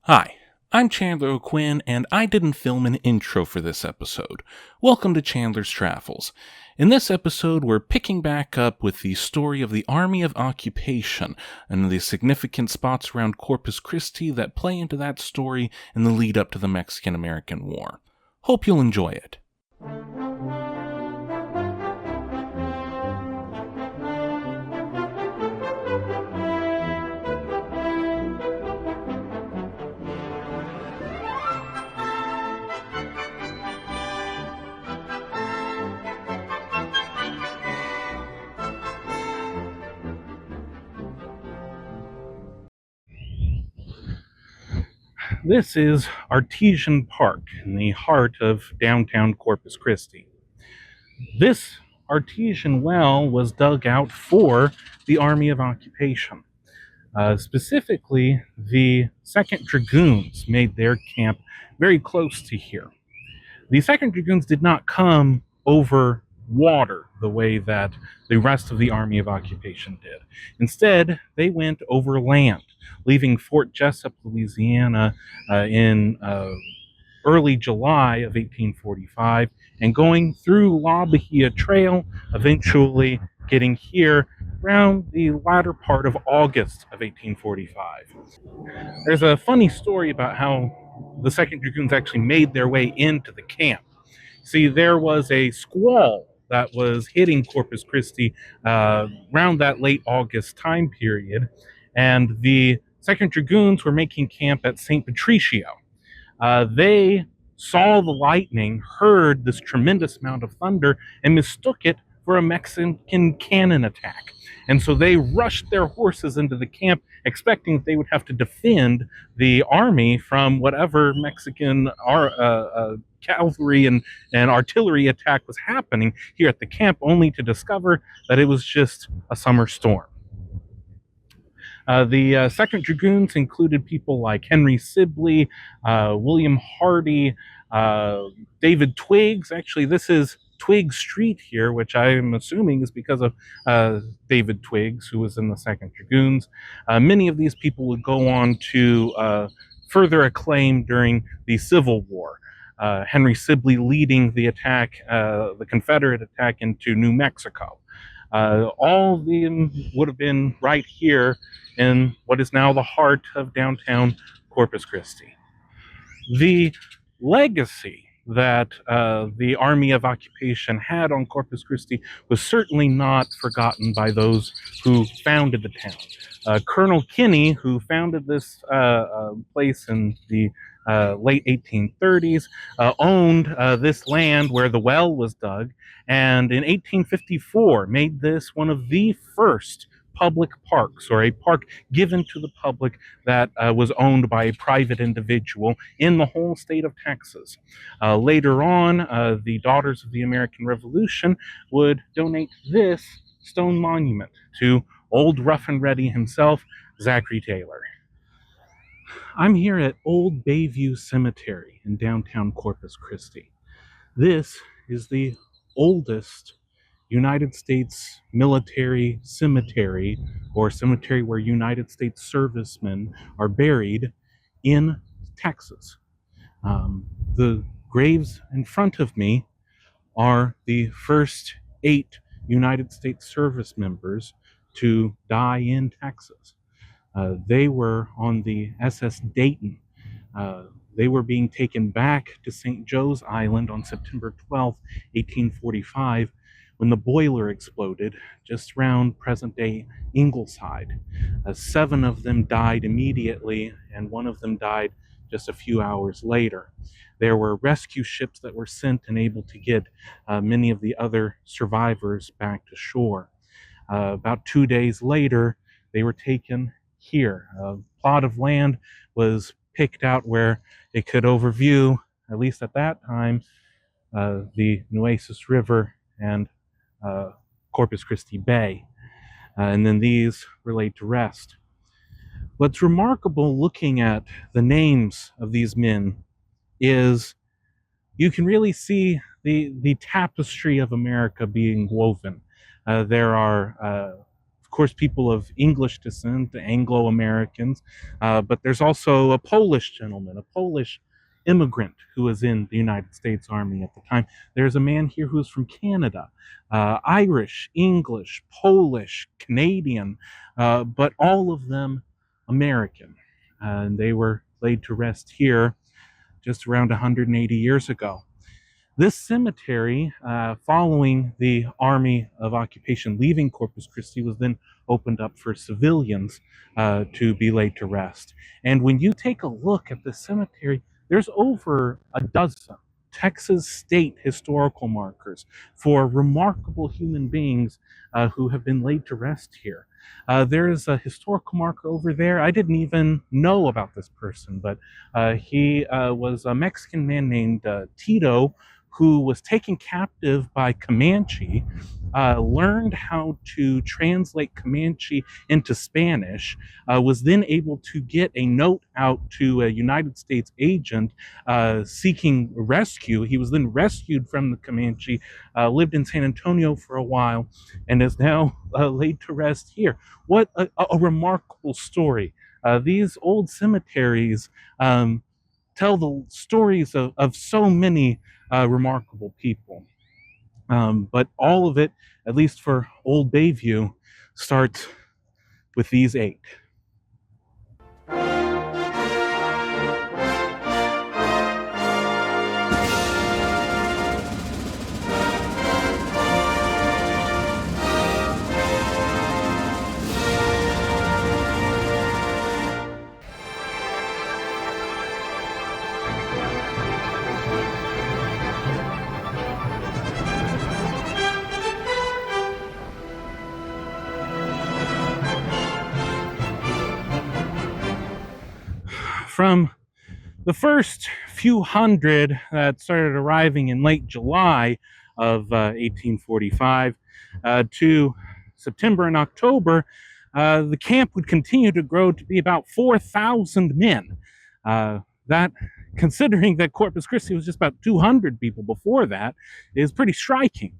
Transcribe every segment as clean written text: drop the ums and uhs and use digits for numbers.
Hi, I'm Chandler O'Quinn, and I didn't film an intro for this episode. Welcome to Chandler's Travels. In this episode, we're picking back up with the story of the Army of Occupation and the significant spots around Corpus Christi that play into that story in the lead up to the Mexican-American War. Hope you'll enjoy it. This is Artesian Park in the heart of downtown Corpus Christi. This artesian well was dug out for the Army of Occupation. Specifically, the 2nd Dragoons made their camp very close to here. The 2nd Dragoons did not come over water the way that the rest of the Army of Occupation did. Instead, they went over land, leaving Fort Jessup, Louisiana in early July of 1845 and going through La Bahia Trail, eventually getting here around the latter part of August of 1845. There's a funny story about how the 2nd Dragoons actually made their way into the camp. See, there was a squall that was hitting Corpus Christi around that late August time period, and the 2nd Dragoons were making camp at St. Patricio. They saw the lightning, heard this tremendous amount of thunder, and mistook it for a Mexican cannon attack. And so they rushed their horses into the camp, expecting that they would have to defend the army from whatever Mexican cavalry and artillery attack was happening here at the camp, only to discover that it was just a summer storm. The 2nd Dragoons included people like Henry Sibley, William Hardy, David Twiggs. Actually, this is Twiggs Street here, which I'm assuming is because of David Twiggs, who was in the 2nd Dragoons. Many of these people would go on to further acclaim during the Civil War. Henry Sibley leading the attack, the Confederate attack into New Mexico. All of them would have been right here in what is now the heart of downtown Corpus Christi. The legacy that the Army of Occupation had on Corpus Christi was certainly not forgotten by those who founded the town. Colonel Kinney, who founded this place in the late 1830s, owned this land where the well was dug, and in 1854 made this one of the first public parks, or a park given to the public that was owned by a private individual in the whole state of Texas. Later on, the Daughters of the American Revolution would donate this stone monument to Old Rough and Ready himself, Zachary Taylor. I'm here at Old Bayview Cemetery in downtown Corpus Christi. This is the oldest United States military cemetery, or cemetery where United States servicemen are buried in Texas. The graves in front of me are the first 8 United States service members to die in Texas. They were on the SS Dayton. They were being taken back to St. Joe's Island on September 12, 1845, when the boiler exploded just around present-day Ingleside. 7 of them died immediately, and 1 of them died just a few hours later. There were rescue ships that were sent and able to get many of the other survivors back to shore. About 2 days later, they were taken here. A plot of land was picked out where it could overview, at least at that time, the Nueces River and Corpus Christi Bay. And then these were laid to rest. What's remarkable looking at the names of these men is you can really see the tapestry of America being woven. There are of course, people of English descent, the Anglo-Americans, but there's also a Polish gentleman, a Polish immigrant who was in the United States Army at the time. There's a man here who's from Canada, Irish, English, Polish, Canadian, but all of them American. And they were laid to rest here just around 180 years ago. This cemetery, following the Army of Occupation leaving Corpus Christi, was then opened up for civilians to be laid to rest. And when you take a look at the cemetery, there's over a dozen Texas state historical markers for remarkable human beings who have been laid to rest here. There is a historical marker over there. I didn't even know about this person, but he was a Mexican man named Tito, who was taken captive by Comanche, learned how to translate Comanche into Spanish, was then able to get a note out to a United States agent seeking rescue. He was then rescued from the Comanche, lived in San Antonio for a while, and is now laid to rest here. What a remarkable story. These old cemeteries tell the stories of so many remarkable people. But all of it, at least for Old Bayview, starts with these 8. From the first few hundred that started arriving in late July of 1845 to September and October, the camp would continue to grow to be about 4,000 men. That, considering that Corpus Christi was just about 200 people before that, is pretty striking.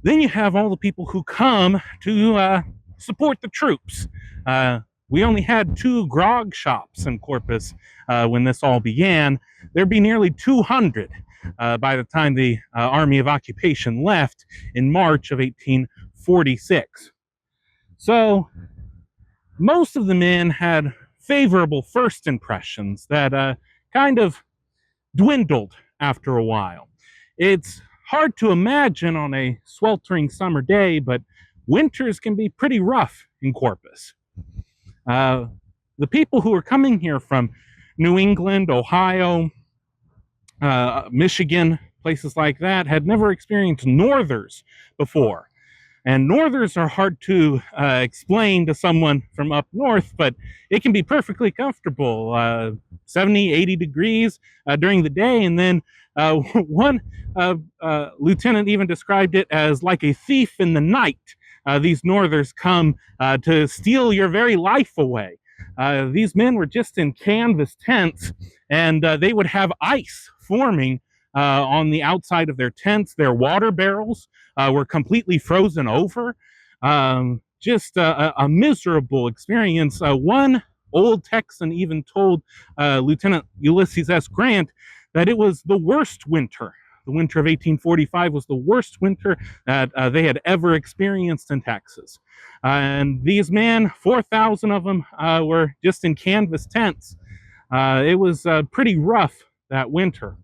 Then you have all the people who come to support the troops. We only had 2 grog shops in Corpus when this all began. There'd be nearly 200 by the time the Army of Occupation left in March of 1846. So most of the men had favorable first impressions that kind of dwindled after a while. It's hard to imagine on a sweltering summer day, but winters can be pretty rough in Corpus. The people who were coming here from New England, Ohio, Michigan, places like that, had never experienced northers before. And northers are hard to explain to someone from up north, but it can be perfectly comfortable, 70, 80 degrees during the day. And then one lieutenant even described it as like a thief in the night. These northers come to steal your very life away. These men were just in canvas tents, and they would have ice forming on the outside of their tents. Their water barrels were completely frozen over. Just a miserable experience. One old Texan even told Lieutenant Ulysses S. Grant that it was the worst winter. The winter of 1845 was the worst winter that they had ever experienced in Texas. And these men, 4,000 of them, were just in canvas tents. It was pretty rough that winter.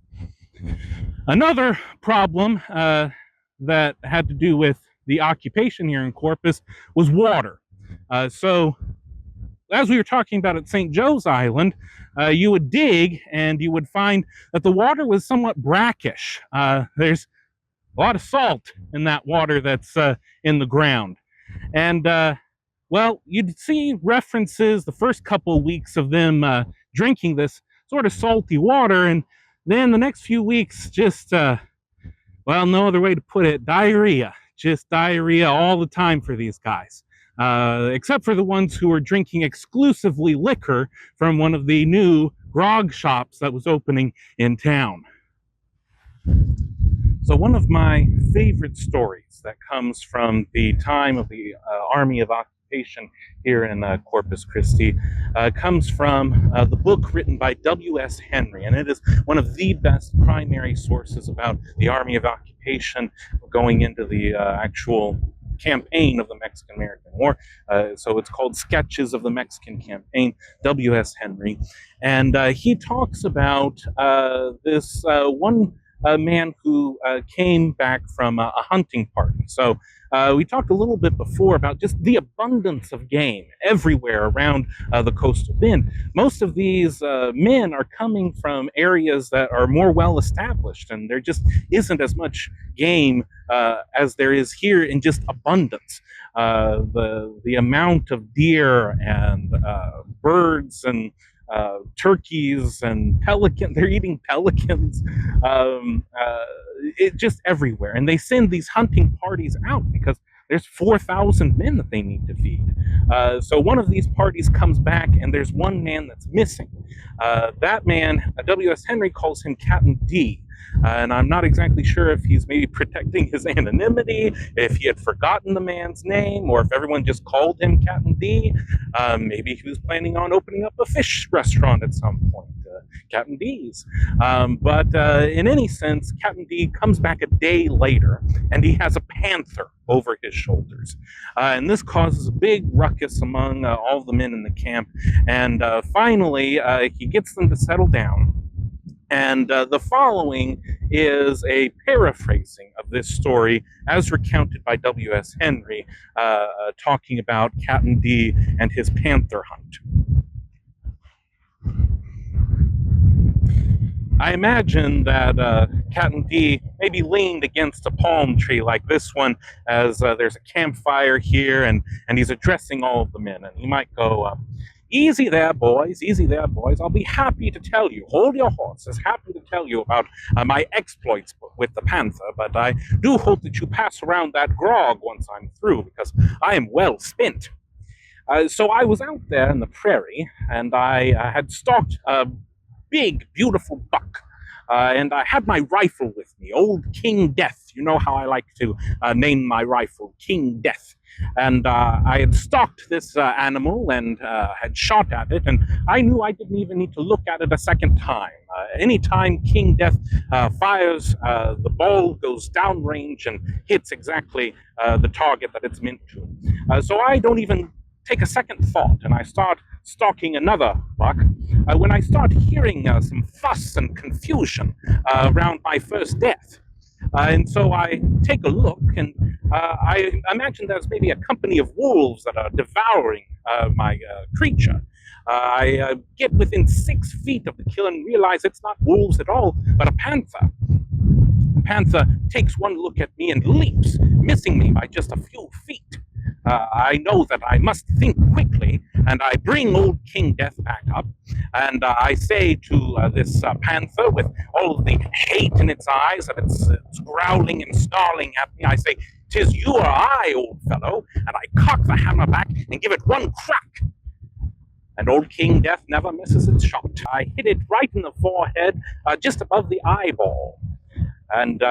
Another problem that had to do with the occupation here in Corpus was water. So as we were talking about at St. Joe's Island, you would dig and you would find that the water was somewhat brackish. There's a lot of salt in that water that's in the ground. And, well, you'd see references the first couple of weeks of them drinking this sort of salty water, and then the next few weeks just, well, no other way to put it, diarrhea. Just diarrhea all the time for these guys. Except for the ones who were drinking exclusively liquor from one of the new grog shops that was opening in town. So one of my favorite stories that comes from the time of the Army of Occupation Occupation here in Corpus Christi comes from the book written by W.S. Henry, and it is one of the best primary sources about the Army of Occupation going into the actual campaign of the Mexican-American War. So it's called Sketches of the Mexican Campaign, W.S. Henry. And he talks about this one man who came back from a hunting party. So we talked a little bit before about just the abundance of game everywhere around the coastal bend. Most of these men are coming from areas that are more well established, and there just isn't as much game as there is here in just abundance. The amount of deer and birds and turkeys and they're eating pelicans, it just everywhere. And they send these hunting parties out because there's 4,000 men that they need to feed. So one of these parties comes back and there's one man that's missing. That man, W.S. Henry calls him Captain D. And I'm not exactly sure if he's maybe protecting his anonymity, if he had forgotten the man's name, or if everyone just called him Captain D. Maybe he was planning on opening up a fish restaurant at some point, Captain D's. But in any sense, Captain D comes back a day later, and he has a panther over his shoulders. And this causes a big ruckus among all the men in the camp. And finally, he gets them to settle down. And the following is a paraphrasing of this story as recounted by W.S. Henry, talking about Captain D and his panther hunt. I imagine that Captain D maybe leaned against a palm tree like this one as there's a campfire here, and he's addressing all of the men. And he might go, easy there, boys. Easy there, boys. I'll be happy to tell you. Hold your horses. Happy to tell you about my exploits with the panther, but I do hope that you pass around that grog once I'm through, because I am well spent. So I was out there in the prairie, and I had stalked a big, beautiful buck. And I had my rifle with me, old King Death. You know how I like to name my rifle, King Death. And I had stalked this animal and had shot at it, and I knew I didn't even need to look at it a second time. Anytime King Death fires, the ball goes downrange and hits exactly the target that it's meant to. So I don't even take a second thought, and I start stalking another buck when I start hearing some fuss and confusion around my first death. And so I take a look, and I imagine there's maybe a company of wolves that are devouring my creature. I get within 6 feet of the kill and realize it's not wolves at all, but a panther. The panther takes one look at me and leaps, missing me by just a few feet. I know that I must think quickly, and I bring old King Death back up, and I say to this panther, with all of the hate in its eyes, and it's growling and snarling at me, I say, "'Tis you or I, old fellow," and I cock the hammer back and give it one crack. And old King Death never misses its shot. I hit it right in the forehead, just above the eyeball. And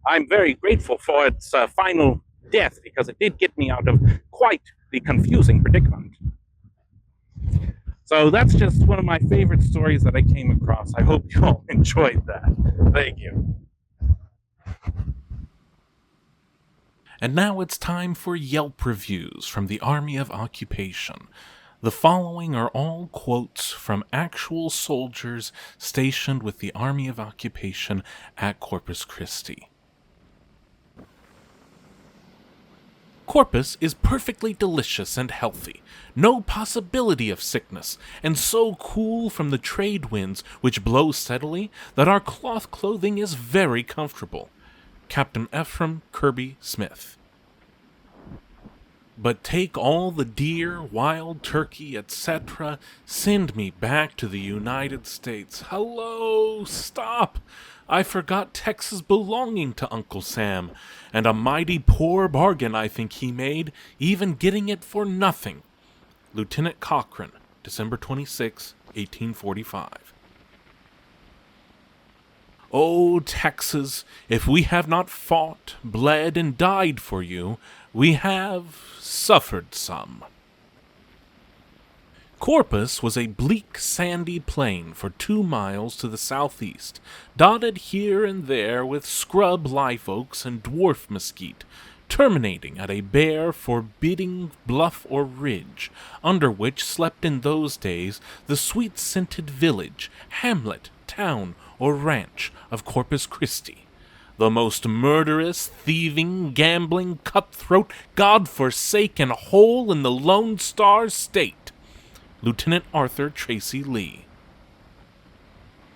I'm very grateful for its final death, because it did get me out of quite the confusing predicament. So that's just one of my favorite stories that I came across. I hope you all enjoyed that. Thank you. And now it's time for Yelp reviews from the Army of Occupation. The following are all quotes from actual soldiers stationed with the Army of Occupation at Corpus Christi. Corpus is perfectly delicious and healthy, no possibility of sickness, and so cool from the trade winds which blow steadily that our cloth clothing is very comfortable. Captain Ephraim Kirby Smith. But take all the deer, wild turkey, etc., send me back to the United States. Hello, stop! I forgot Texas belonging to Uncle Sam, and a mighty poor bargain I think he made, even getting it for nothing. Lieutenant Cochrane, December 26, 1845. O Texas, if we have not fought, bled, and died for you, we have suffered some. Corpus was a bleak, sandy plain for 2 miles to the southeast, dotted here and there with scrub live oaks and dwarf mesquite, terminating at a bare, forbidding bluff or ridge, under which slept in those days the sweet-scented village, hamlet, town, or ranch of Corpus Christi, the most murderous, thieving, gambling, cutthroat, God-forsaken hole in the Lone Star State. Lieutenant Arthur Tracy Lee.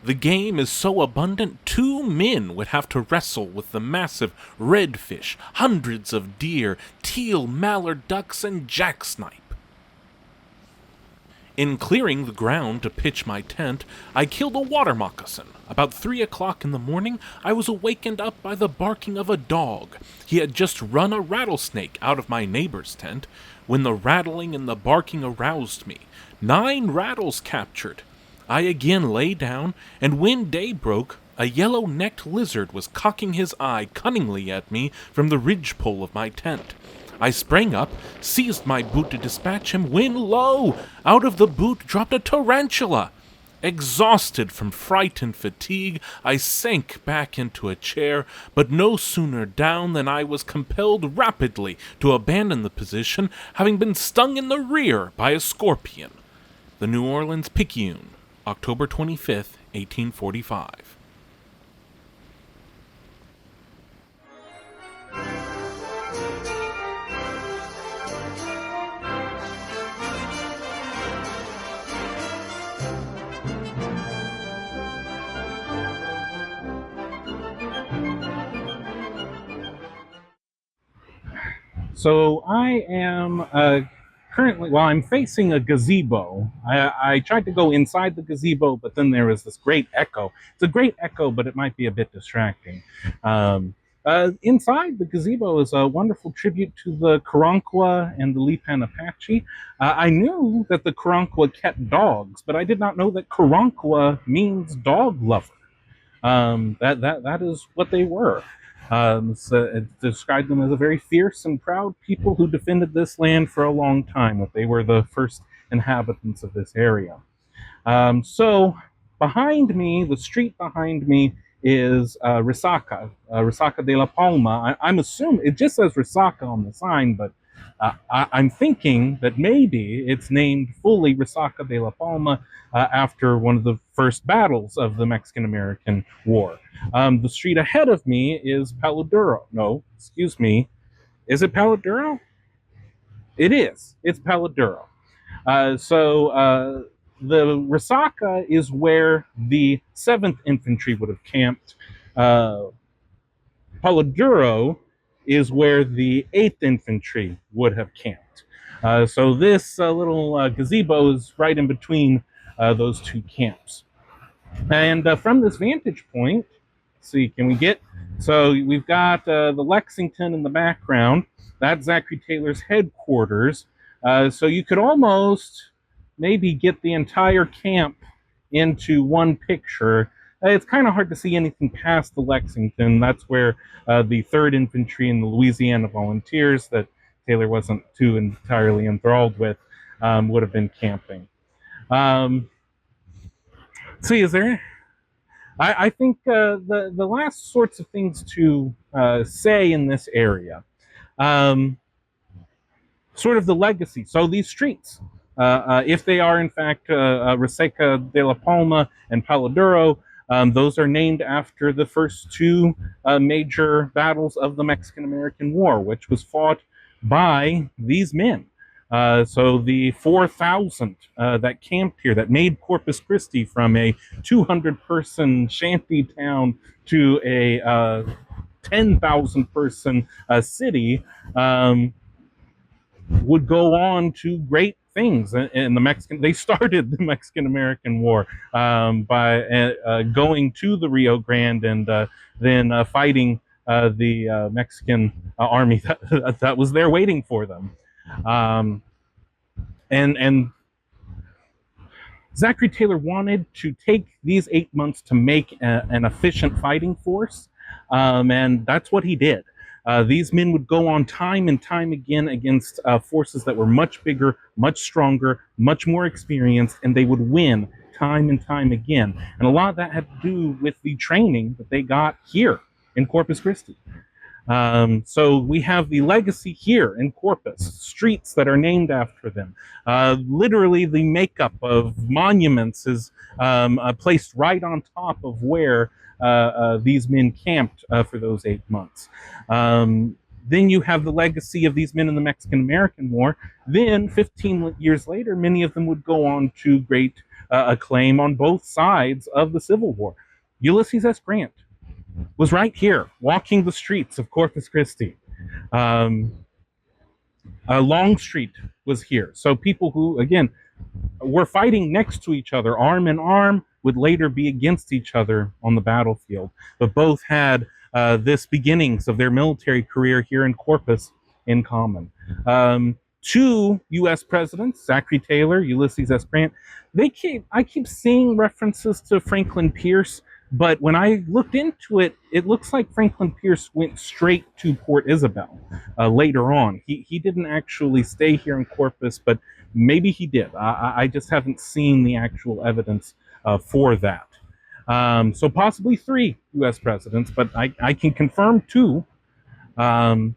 The game is so abundant 2 men would have to wrestle with the massive redfish, hundreds of deer, teal, mallard ducks, and jacksnipe. In clearing the ground to pitch my tent, I killed a water moccasin. About 3 o'clock in the morning, I was awakened up by the barking of a dog. He had just run a rattlesnake out of my neighbor's tent. When the rattling and the barking aroused me, 9 rattles captured. I again lay down, and when day broke, a yellow-necked lizard was cocking his eye cunningly at me from the ridgepole of my tent. I sprang up, seized my boot to dispatch him, when, lo! Out of the boot dropped a tarantula. Exhausted from fright and fatigue, I sank back into a chair, but no sooner down than I was compelled rapidly to abandon the position, having been stung in the rear by a scorpion. The New Orleans Picayune, October 25th, 1845. So I am currently, well, I'm facing a gazebo. I tried to go inside the gazebo, but then there was this great echo. It's a great echo, but it might be a bit distracting. Inside the gazebo is a wonderful tribute to the Karankawa and the Lipan Apache. I knew that the Karankawa kept dogs, but I did not know that Karankawa means dog lover. That is what they were. So it described them as a very fierce and proud people who defended this land for a long time, that they were the first inhabitants of this area. So behind me, the street behind me is Resaca de la Palma. I'm assuming, it just says Resaca on the sign, but I'm thinking that maybe it's named fully Resaca de la Palma after one of the first battles of the Mexican-American War. The street ahead of me is Paladuro. No, excuse me. Is it Paladuro? It is. It's Paladuro. The Resaca is where the 7th Infantry would have camped. Paladuro is where the 8th Infantry would have camped. So this little gazebo is right in between those two camps. And from this vantage point, see, can we get, so we've got the Lexington in the background. That's Zachary Taylor's headquarters. So you could almost maybe get the entire camp into one picture. It's kind of hard to see anything past the Lexington. That's where the 3rd Infantry and the Louisiana Volunteers, that Taylor wasn't too entirely enthralled with, would have been camping. See, is there... I think the last sorts of things to say in this area, sort of the legacy. So these streets, if they are in fact Resaca de la Palma and Paladuro, those are named after the first 2 major battles of the Mexican-American War, which was fought by these men. So the 4,000 that camped here, that made Corpus Christi from a 200-person shanty town to a 10,000-person city, would go on to great things in the Mexican. They started the Mexican-American War by going to the Rio Grande and then fighting the Mexican army that was there waiting for them. And Zachary Taylor wanted to take these 8 months to make an efficient fighting force, and that's what he did. These men would go on time and time again against forces that were much bigger, much stronger, much more experienced, and they would win time and time again. And a lot of that had to do with the training that they got here in Corpus Christi. So we have the legacy here in Corpus, streets that are named after them. Literally, the makeup of monuments is placed right on top of where these men camped for those 8 months. Then you have the legacy of these men in the Mexican-American War. Then, 15 years later, many of them would go on to great acclaim on both sides of the Civil War. Ulysses S. Grant was right here, walking the streets of Corpus Christi. Longstreet was here. So people who, again, were fighting next to each other, arm in arm, would later be against each other on the battlefield. But both had this beginnings of their military career here in Corpus in common. Two U.S. presidents, Zachary Taylor, Ulysses S. Grant, I keep seeing references to Franklin Pierce, but when I looked into it, it looks like Franklin Pierce went straight to Port Isabel later on. He didn't actually stay here in Corpus, but maybe he did. I just haven't seen the actual evidence for that. So possibly 3 U.S. presidents, but I can confirm 2. And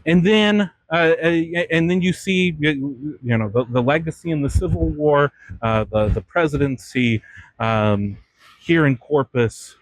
then you see, the legacy in the Civil War, the presidency here in Corpus,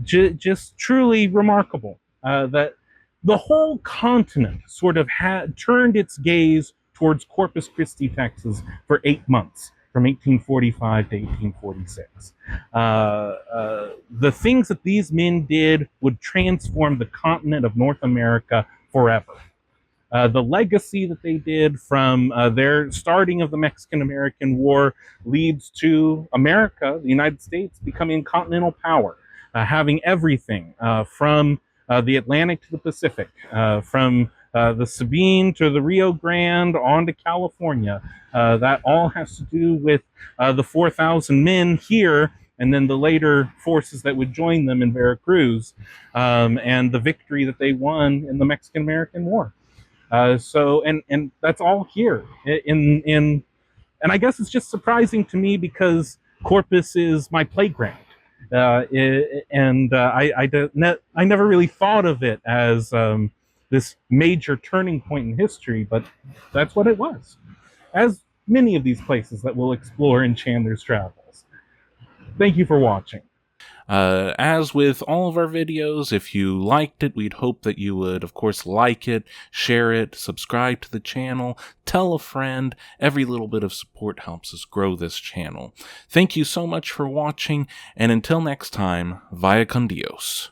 just truly remarkable. That the whole continent sort of had turned its gaze towards Corpus Christi, Texas, for 8 months, from 1845 to 1846. The things that these men did would transform the continent of North America forever. The legacy that they did from their starting of the Mexican-American War leads to America, the United States, becoming a continental power, having everything from the Atlantic to the Pacific, from the Sabine to the Rio Grande on to California. That all has to do with the 4,000 men here, and then the later forces that would join them in Veracruz, and the victory that they won in the Mexican-American War. And that's all here and I guess it's just surprising to me because Corpus is my playground. I never really thought of it as this major turning point in history, but that's what it was, as many of these places that we'll explore in Chandler's Travels. Thank you for watching. As with all of our videos, if you liked it, we'd hope that you would, of course, like it, share it, subscribe to the channel, tell a friend. Every little bit of support helps us grow this channel. Thank you so much for watching, and until next time, vaya con Dios.